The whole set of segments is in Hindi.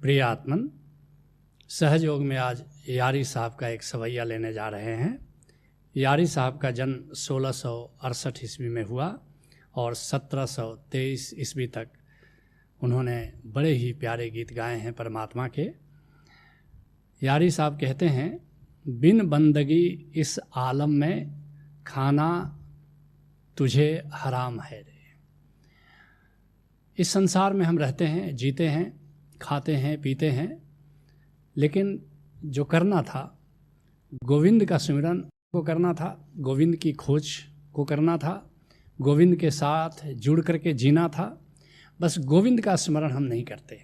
प्रिय आत्मन, सहज योग में आज यारी साहब का एक सवैया लेने जा रहे हैं। यारी साहब का जन्म 1668 ईस्वी में हुआ और 1723 ईस्वी तक उन्होंने बड़े ही प्यारे गीत गाए हैं परमात्मा के। यारी साहब कहते हैं, बिन बंदगी इस आलम में खाना तुझे हराम है रे। इस संसार में हम रहते हैं, जीते हैं, खाते हैं, पीते हैं, लेकिन जो करना था गोविंद का सिमरन को करना था, गोविंद की खोज को करना था, गोविंद के साथ जुड़ करके जीना था। बस गोविंद का स्मरण हम नहीं करते।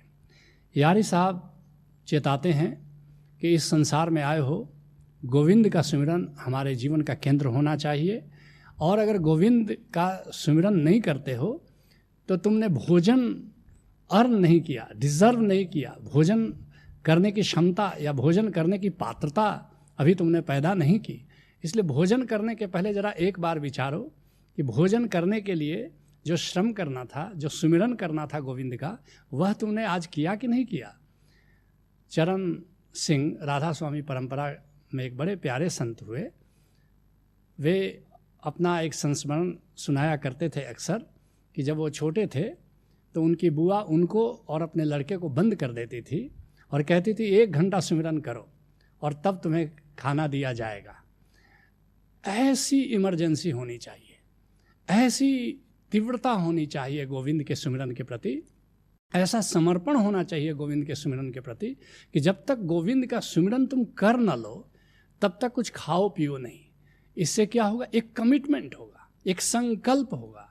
यारी साहब चेताते हैं कि इस संसार में आए हो, गोविंद का सिमरन हमारे जीवन का केंद्र होना चाहिए। और अगर गोविंद का सिमरन नहीं करते हो तो तुमने भोजन अर्न नहीं किया, डिज़र्व नहीं किया। भोजन करने की क्षमता या भोजन करने की पात्रता अभी तुमने पैदा नहीं की। इसलिए भोजन करने के पहले ज़रा एक बार विचारो कि भोजन करने के लिए जो श्रम करना था, जो सुमिरन करना था गोविंद का, वह तुमने आज किया कि नहीं किया। चरण सिंह राधा स्वामी परंपरा में एक बड़े प्यारे संत हुए। वे अपना एक संस्मरण सुनाया करते थे अक्सर कि जब वो छोटे थे तो उनकी बुआ उनको और अपने लड़के को बंद कर देती थी और कहती थी 1 घंटा सुमिरन करो और तब तुम्हें खाना दिया जाएगा। ऐसी इमरजेंसी होनी चाहिए, ऐसी तीव्रता होनी चाहिए गोविंद के सुमिरन के प्रति, ऐसा समर्पण होना चाहिए गोविंद के सुमिरन के प्रति कि जब तक गोविंद का सुमिरन तुम कर न लो तब तक कुछ खाओ पियो नहीं। इससे क्या होगा, एक कमिटमेंट होगा, एक संकल्प होगा,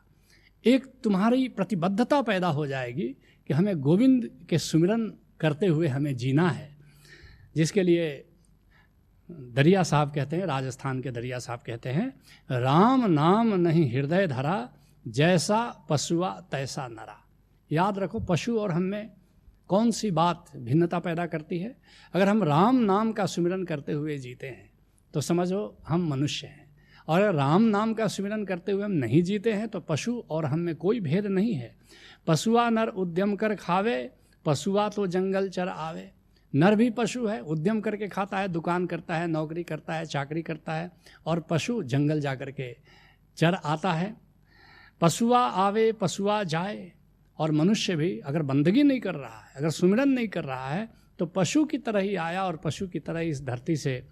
एक तुम्हारी प्रतिबद्धता पैदा हो जाएगी कि हमें गोविंद के सुमिरन करते हुए हमें जीना है। जिसके लिए दरिया साहब कहते हैं, राजस्थान के दरिया साहब कहते हैं, राम नाम नहीं हृदय धरा, जैसा पशुआ तैसा नरा। याद रखो, पशु और हम में कौन सी बात भिन्नता पैदा करती है। अगर हम राम नाम का सुमिरन करते हुए जीते हैं तो समझो हम मनुष्य हैं, और अगर राम नाम का सुमिरन करते हुए हम नहीं जीते हैं तो पशु और हम में कोई भेद नहीं है। पशुआ नर उद्यम कर खावे, पशुआ तो जंगल चर आवे। नर भी पशु है, उद्यम करके खाता है, दुकान करता है, नौकरी करता है, चाकरी करता है, और पशु जंगल जा कर के चर आता है। पशुआ आवे पशुआ जाए। और मनुष्य भी अगर बंदगी नहीं कर रहा है, अगर सुमिरन नहीं कर रहा है तो पशु की तरह ही आया और पशु की तरह इस धरती से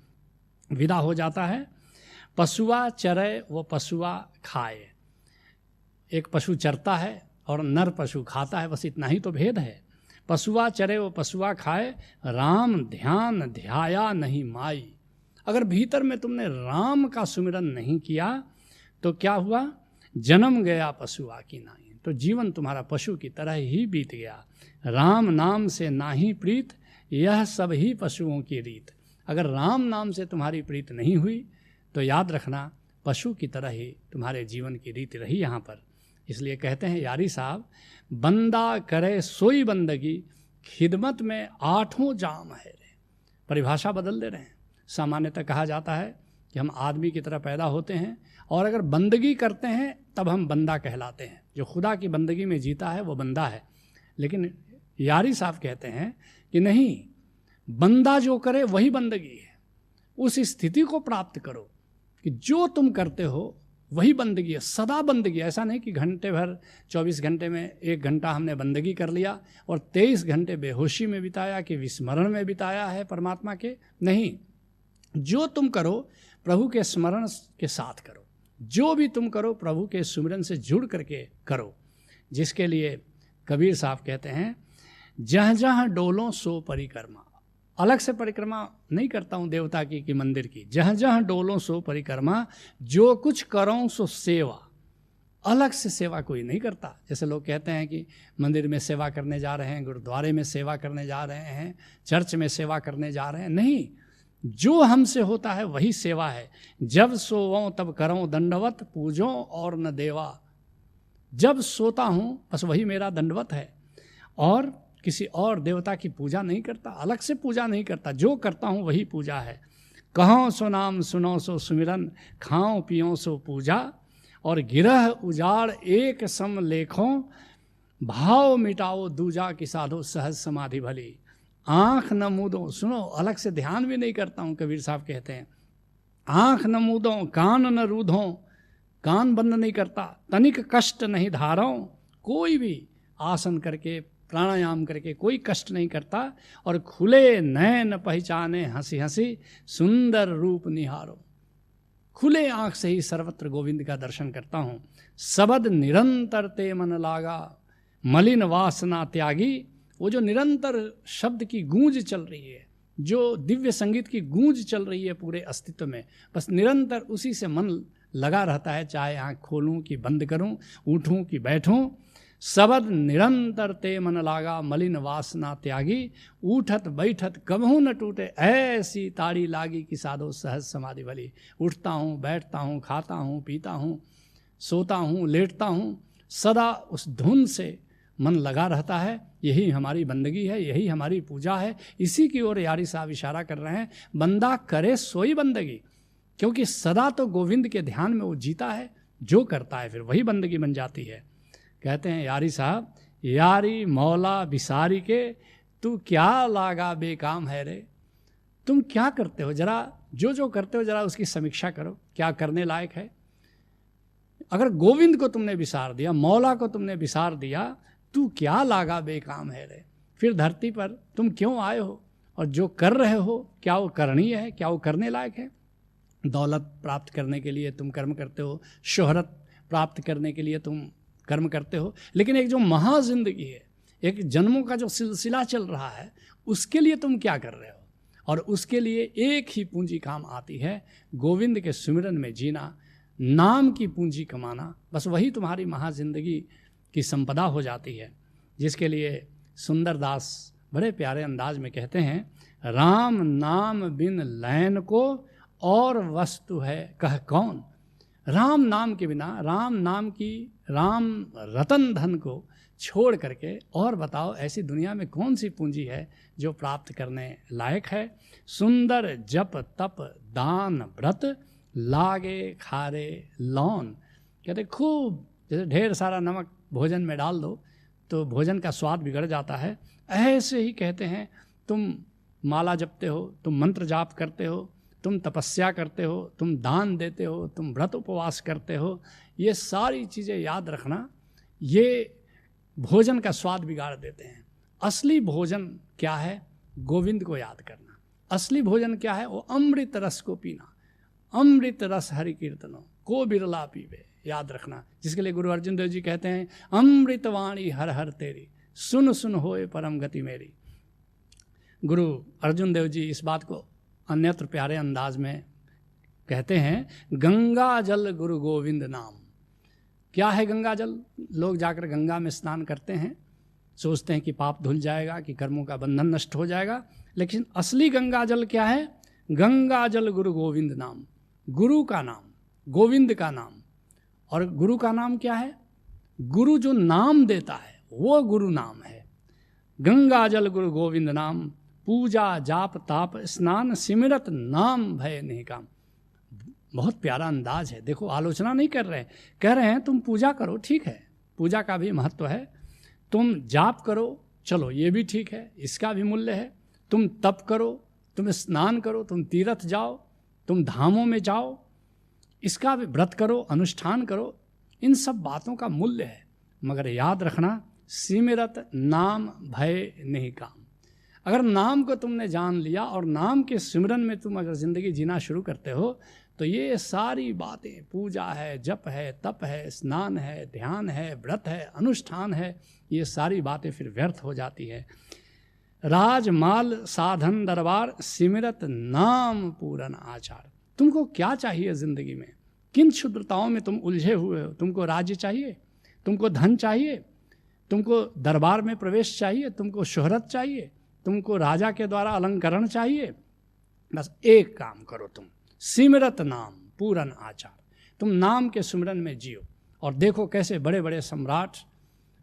विदा हो जाता है। पशुआ चरे वो पशुआ खाए। एक पशु चरता है और नर पशु खाता है, बस इतना ही तो भेद है। पशुआ चरे वो पशुआ खाए, राम ध्यान ध्याया नहीं माई। अगर भीतर में तुमने राम का सुमिरन नहीं किया तो क्या हुआ, जन्म गया पशुआ की नाई। तो जीवन तुम्हारा पशु की तरह ही बीत गया। राम नाम से नाही प्रीत, यह सब ही पशुओं की रीत। अगर राम नाम से तुम्हारी प्रीत नहीं हुई तो याद रखना पशु की तरह ही तुम्हारे जीवन की रीत रही यहाँ पर। इसलिए कहते हैं यारी साहब, बंदा करे सोई बंदगी, खिदमत में 8 जाम है रे। परिभाषा बदल दे रहे हैं। सामान्यतः कहा जाता है कि हम आदमी की तरह पैदा होते हैं और अगर बंदगी करते हैं तब हम बंदा कहलाते हैं। जो खुदा की बंदगी में जीता है वो बंदा है। लेकिन यारी साहब कहते हैं कि नहीं, बंदा जो करे वही बंदगी है। उस स्थिति को प्राप्त करो कि जो तुम करते हो वही बंदगी है, सदा बंदगी। ऐसा नहीं कि घंटे भर 24 घंटे में 1 घंटा हमने बंदगी कर लिया और 23 घंटे बेहोशी में बिताया कि विस्मरण में बिताया है परमात्मा के। नहीं, जो तुम करो प्रभु के स्मरण के साथ करो। जो भी तुम करो प्रभु के सुमिरन से जुड़ करके करो। जिसके लिए कबीर साहब कहते हैं, जहाँ जहाँ डोलों सो परिक्रमा। अलग से परिक्रमा नहीं करता हूँ देवता की कि मंदिर की। जहाँ जहाँ डोलों सो परिक्रमा, जो कुछ करो सो सेवा। अलग से सेवा कोई नहीं करता। जैसे लोग कहते हैं कि मंदिर में सेवा करने जा रहे हैं, गुरुद्वारे में सेवा करने जा रहे हैं, चर्च में सेवा करने जा रहे हैं। नहीं, जो हमसे होता है वही सेवा है। जब सोवों तब करूं दंडवत, पूजों और न देवा। जब सोता हूँ बस वही मेरा दंडवत है, और किसी और देवता की पूजा नहीं करता, अलग से पूजा नहीं करता। जो करता हूँ वही पूजा है। कहो सो नाम सुनो सो सुमिरन, खाओ पियो सो पूजा। और गिरह उजाड़ एक सम लेखों, भाव मिटाओ दूजा की साधो सहज समाधि भली। आँख न मूंदो, सुनो, अलग से ध्यान भी नहीं करता हूँ, कबीर साहब कहते हैं। आँख न मूंदो, कान न रूधो, कान बंद नहीं करता, तनिक कष्ट नहीं धारो, कोई भी आसन करके प्राणायाम करके कोई कष्ट नहीं करता, और खुले नयन पहचाने हंसी हंसी सुंदर रूप निहारो। खुले आँख से ही सर्वत्र गोविंद का दर्शन करता हूँ। सबद निरंतर ते मन लागा, मलिन वासना त्यागी। वो जो निरंतर शब्द की गूंज चल रही है, जो दिव्य संगीत की गूंज चल रही है पूरे अस्तित्व में, बस निरंतर उसी से मन लगा रहता है, चाहे आँख खोलूं कि बंद करूं, उठूं कि बैठूं। सबद निरंतर ते मन लागा, मलिन वासना त्यागी। उठत बैठत कबहू न टूटे, ऐसी ताड़ी लागी कि साधो सहज समाधि भली। उठता हूँ, बैठता हूँ, खाता हूँ, पीता हूँ, सोता हूँ, लेटता हूँ, सदा उस धुन से मन लगा रहता है। यही हमारी बंदगी है, यही हमारी पूजा है। इसी की ओर यारी साहब इशारा कर रहे हैं, बंदा करे सोई बंदगी, क्योंकि सदा तो गोविंद के ध्यान में वो जीता है, जो करता है फिर वही बंदगी बन जाती है। कहते हैं यारी साहब, यारी मौला बिसारी के, तू क्या लागा बेकाम है रे। तुम क्या करते हो, जरा जो जो करते हो जरा उसकी समीक्षा करो, क्या करने लायक है। अगर गोविंद को तुमने बिसार दिया, मौला को तुमने बिसार दिया, तू क्या लागा बेकाम है रे। फिर धरती पर तुम क्यों आए हो, और जो कर रहे हो क्या वो करणीय है, क्या वो करने लायक है। दौलत प्राप्त करने के लिए तुम कर्म करते हो, शोहरत प्राप्त करने के लिए तुम कर्म करते हो, लेकिन एक जो महाजिंदगी है, एक जन्मों का जो सिलसिला चल रहा है, उसके लिए तुम क्या कर रहे हो। और उसके लिए एक ही पूंजी काम आती है, गोविंद के सुमिरन में जीना, नाम की पूंजी कमाना। बस वही तुम्हारी महाजिंदगी की संपदा हो जाती है, जिसके लिए सुंदरदास बड़े प्यारे अंदाज में कहते हैं, राम नाम बिन लैन को और वस्तु है कह कौन। राम नाम के बिना, राम नाम की, राम रतन धन को छोड़ करके और बताओ ऐसी दुनिया में कौन सी पूंजी है जो प्राप्त करने लायक है। सुंदर जप तप दान व्रत, लागे खारे लौन। कहते खूब, जैसे ढेर सारा नमक भोजन में डाल दो तो भोजन का स्वाद बिगड़ जाता है, ऐसे ही कहते हैं तुम माला जपते हो, तुम मंत्र जाप करते हो, तुम तपस्या करते हो, तुम दान देते हो, तुम व्रत उपवास करते हो, ये सारी चीज़ें याद रखना, ये भोजन का स्वाद बिगाड़ देते हैं। असली भोजन क्या है, गोविंद को याद करना। असली भोजन क्या है, वो अमृत रस को पीना। अमृत रस हरि कीर्तनो को बिरला पीवे, याद रखना। जिसके लिए गुरु अर्जुन देव जी कहते हैं, अमृत वाणी हर हर तेरी, सुन सुन होए परम गति मेरी। गुरु अर्जुन देव जी इस बात को अन्यत्र प्यारे अंदाज में कहते हैं, गंगा जल गुरु गोविंद नाम। क्या है गंगा जल। लोग जाकर गंगा में स्नान करते हैं, सोचते हैं कि पाप धुल जाएगा, कि कर्मों का बंधन नष्ट हो जाएगा, लेकिन असली गंगा जल क्या है, गंगा जल गुरु गोविंद नाम। गुरु का नाम, गोविंद का नाम। और गुरु का नाम क्या है, गुरु जो नाम देता है वो गुरु नाम है। गंगा जल गुरु गोविंद नाम, पूजा जाप ताप स्नान सिमरत नाम भय नहीं काम। बहुत प्यारा अंदाज है। देखो, आलोचना नहीं कर रहे, कह रहे हैं तुम पूजा करो, ठीक है, पूजा का भी महत्व है। तुम जाप करो, चलो ये भी ठीक है, इसका भी मूल्य है। तुम तप करो, तुम स्नान करो, तुम तीर्थ जाओ, तुम धामों में जाओ, इसका भी व्रत करो, अनुष्ठान करो, इन सब बातों का मूल्य है। मगर याद रखना, सिमरत नाम भय नहीं काम। अगर नाम को तुमने जान लिया और नाम के सिमरन में तुम अगर ज़िंदगी जीना शुरू करते हो, तो ये सारी बातें, पूजा है, जप है, तप है, स्नान है, ध्यान है, व्रत है, अनुष्ठान है, ये सारी बातें फिर व्यर्थ हो जाती है। राजमाल साधन दरबार, सिमरत नाम पूरन आचार। तुमको क्या चाहिए ज़िंदगी में, किन क्षुद्रताओं में तुम उलझे हुए हो। तुमको राज्य चाहिए, तुमको धन चाहिए, तुमको दरबार में प्रवेश चाहिए, तुमको शोहरत चाहिए, तुमको राजा के द्वारा अलंकरण चाहिए। बस एक काम करो, तुम सिमरत नाम पूरन आचार। तुम नाम के सिमरन में जियो और देखो कैसे बड़े बड़े सम्राट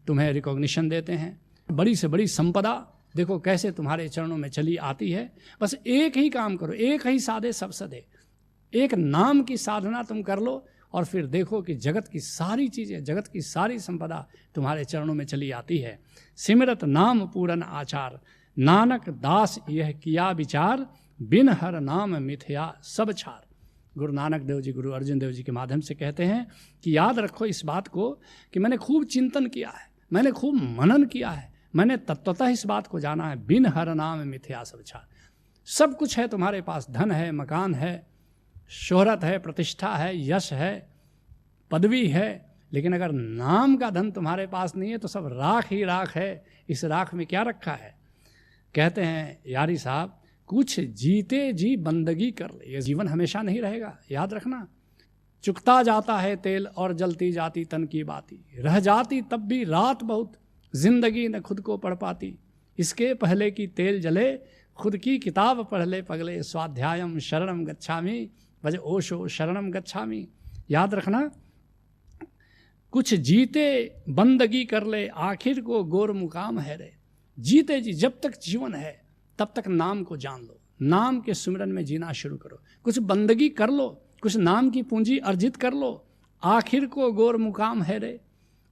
तुम्हें रिकॉग्निशन देते हैं। बड़ी से बड़ी संपदा देखो कैसे तुम्हारे चरणों में चली आती है। बस एक ही काम करो, एक ही साधे सब सधे, एक नाम की साधना तुम कर लो और फिर देखो कि जगत की सारी चीज़ें, जगत की सारी संपदा तुम्हारे चरणों में चली आती है। सिमरत नाम पूरन आचार, नानक दास यह किया विचार, बिन हर नाम मिथ्या सब छार। गुरु नानक देव जी, गुरु अर्जुन देव जी के माध्यम से कहते हैं कि याद रखो इस बात को कि मैंने खूब चिंतन किया है, मैंने खूब मनन किया है, मैंने तत्वतः इस बात को जाना है, बिन हर नाम मिथ्या सब छार। सब कुछ है तुम्हारे पास, धन है, मकान है, शोहरत है, प्रतिष्ठा है, यश है, पदवी है, लेकिन अगर नाम का धन तुम्हारे पास नहीं है तो सब राख ही राख है। इस राख में क्या रखा है? कहते हैं यारी साहब, कुछ जीते जी बंदगी कर ले। ये जीवन हमेशा नहीं रहेगा, याद रखना। चुकता जाता है तेल और जलती जाती तन की बाती, रह जाती तब भी रात बहुत, जिंदगी न खुद को पढ़ पाती। इसके पहले कि तेल जले, खुद की किताब पढ़ ले पगले, स्वाध्यायम शरणम गच्छामि, भज ओशो शरणम गच्छामि। याद रखना, कुछ जीते बंदगी कर ले, आखिर को गोर मुकाम है रे। जीते जी, जब तक जीवन है तब तक नाम को जान लो, नाम के सुमिरन में जीना शुरू करो, कुछ बंदगी कर लो, कुछ नाम की पूंजी अर्जित कर लो, आखिर को गोर मुकाम है रे।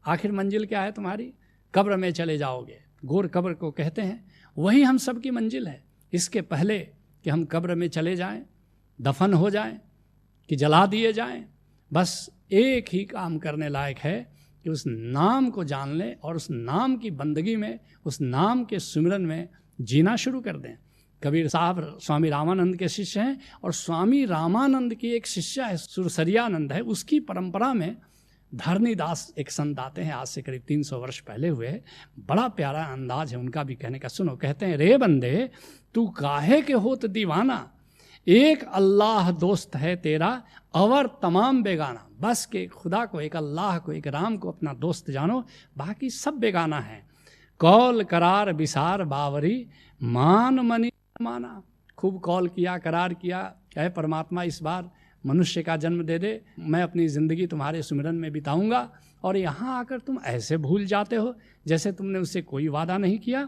आखिर मंजिल क्या है तुम्हारी? कब्र में चले जाओगे। गोर कब्र को कहते हैं, वही हम सब की मंजिल है। इसके पहले कि हम कब्र में चले जाएं, दफन हो जाएं, कि जला दिए जाएं, बस एक ही काम करने लायक है कि उस नाम को जान लें और उस नाम की बंदगी में, उस नाम के सुमिरन में जीना शुरू कर दें। कबीर साहब स्वामी रामानंद के शिष्य हैं और स्वामी रामानंद की एक शिष्य है सुरसरियानंद है, उसकी परंपरा में धरणीदास एक संत आते हैं, आज से करीब 300 वर्ष पहले हुए। बड़ा प्यारा अंदाज है उनका भी कहने का, सुनो। कहते हैं, रे बंदे तू काहे के होत दीवाना, एक अल्लाह दोस्त है तेरा और तमाम बेगाना। बस के खुदा को, एक अल्लाह को, एक राम को अपना दोस्त जानो, बाकी सब बेगाना है। कौल करार विसार बावरी, मान मनी माना। खूब कौल किया, करार किया, चाहे परमात्मा इस बार मनुष्य का जन्म दे दे, मैं अपनी ज़िंदगी तुम्हारे सुमिरन में बिताऊंगा, और यहाँ आकर तुम ऐसे भूल जाते हो जैसे तुमने उससे कोई वादा नहीं किया।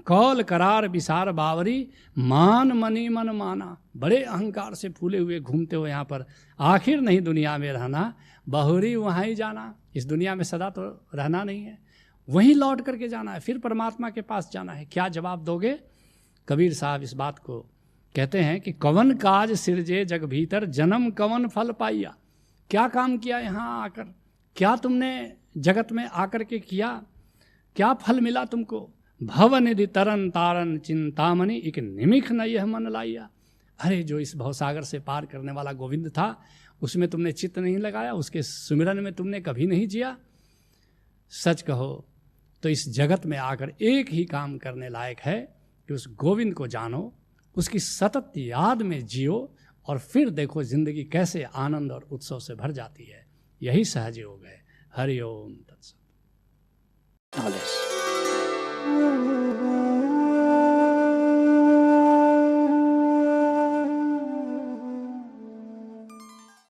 कौल करार विसार बावरी, मान मनी मन माना। बड़े अहंकार से फूले हुए घूमते हो यहाँ पर, आखिर नहीं दुनिया में रहना, बहुरी वहाँ ही जाना। इस दुनिया में सदा तो रहना नहीं है, वहीं लौट करके जाना है, फिर परमात्मा के पास जाना है। क्या जवाब दोगे? कबीर साहब इस बात को कहते हैं कि कवन काज सिरजे जग भीतर, जन्म कवन फल पाइया। क्या काम किया यहाँ आकर, क्या तुमने जगत में आकर के किया, क्या फल मिला तुमको? भव निधि तरन तारन चिंतामणि, एक निमिख न यह मन लाइया। अरे जो इस भवसागर से पार करने वाला गोविंद था, उसमें तुमने चित्त नहीं लगाया, उसके सुमिरन में तुमने कभी नहीं जिया। सच कहो तो इस जगत में आकर एक ही काम करने लायक है कि उस गोविंद को जानो, उसकी सतत याद में जियो, और फिर देखो जिंदगी कैसे आनंद और उत्सव से भर जाती है। यही सहज योग है। हरि ओम तत्सत।